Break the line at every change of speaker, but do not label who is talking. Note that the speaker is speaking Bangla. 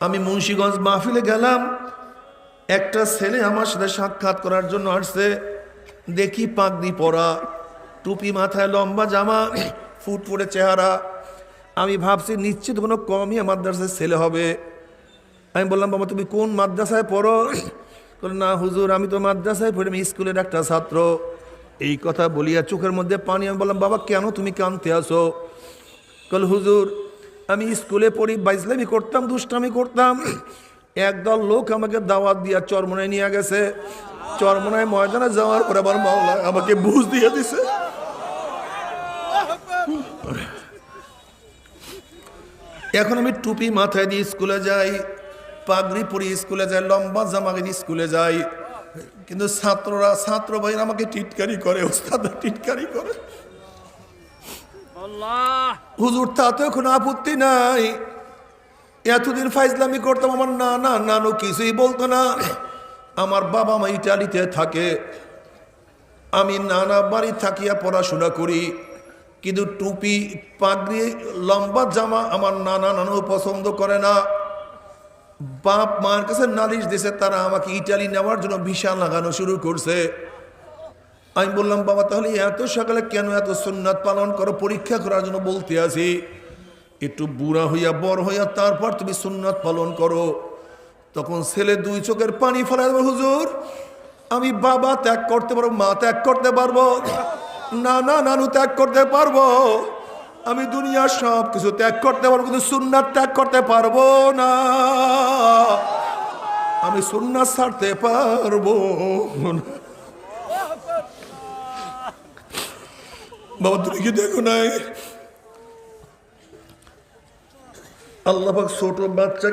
আমি মুন্সিগঞ্জ মাহফিলে গেলাম, একটা ছেলে আমার সাথে সাক্ষাৎ করার জন্য আসছে। দেখি পাগড়ি পরা, টুপি মাথায়, লম্বা জামা, ফুটফুটে চেহারা। আমি ভাবছি নিশ্চিত কোনো কমই মাদ্রাসার ছেলে হবে। আমি বললাম, বাবা তুমি কোন মাদ্রাসায় পড়ো? বলে, না হুজুর আমি তো মাদ্রাসায় পড়ি, আমি স্কুলের একটা ছাত্র। এই কথা বলিয়া চোখের মধ্যে পানি। আমি বললাম, বাবা কেন তুমি কাঁদতে আসো? বলে, হুজুর আমি স্কুলে পড়ি, বাইজলামি করতাম, দুষ্টামি করতাম। একদল লোক আমাকে দাওয়াত দিয়া চরমনায় নিয়ে গেছে। চরমনায় ময়দানে যাওয়ার পরে আবার মাওলা আমাকে বুঝ দিয়ে দিছে। এখন আমি টুপি মাথায় দিয়ে স্কুলে যাই, পাগড়ি পরি স্কুলে যাই, লম্বা জামা দিয়ে স্কুলে যাই। কিন্তু ছাত্র ভাইরা আমাকে টিটকারি করে, ওস্তাদরা টিটকারি করে। হুজুর তাতে কোনো আপত্তি নাই। এতদিন ফাইজলামি করতাম, আমার নানু কিছুই বলতো না। আমার বাবা মা ইটালিতে থাকে, আমি নানা বাড়ি থাকিয়া পড়াশোনা করি। কিন্তু টুপি, পাগড়ি, লম্বা জামা আমার নানু পছন্দ করে না। বাপ মার কাছে নালিশ দিয়েছে, তারা আমাকে ইটালি নেওয়ার জন্য ভিসা লাগানো শুরু করছে। আমি বললাম, বাবা তাহলে এত সকালে কেন এত সুন্নাত পালন করো? পরীক্ষা করার জন্য বলতে আছি। একটু বুড়া হইয়া বড় হইয়া তারপর তুমি সুন্নাত পালন করো। তখন ছেলে দুই চোখের পানি ফেলে, হুজুর আমি বাবা ত্যাগ করতে পারবো, মা ত্যাগ করতে পারবো, নানু ত্যাগ করতে পারবো, আমি দুনিয়ার সব কিছু ত্যাগ করতে পারবো, কিন্তু সুন্নাত ত্যাগ করতে পারবো না। আমি সুন্নাত ছাড়তে পারবো না। বাবা তুমি কি দেখো নাই, আল্লাহ পাক ছোট বাচ্চা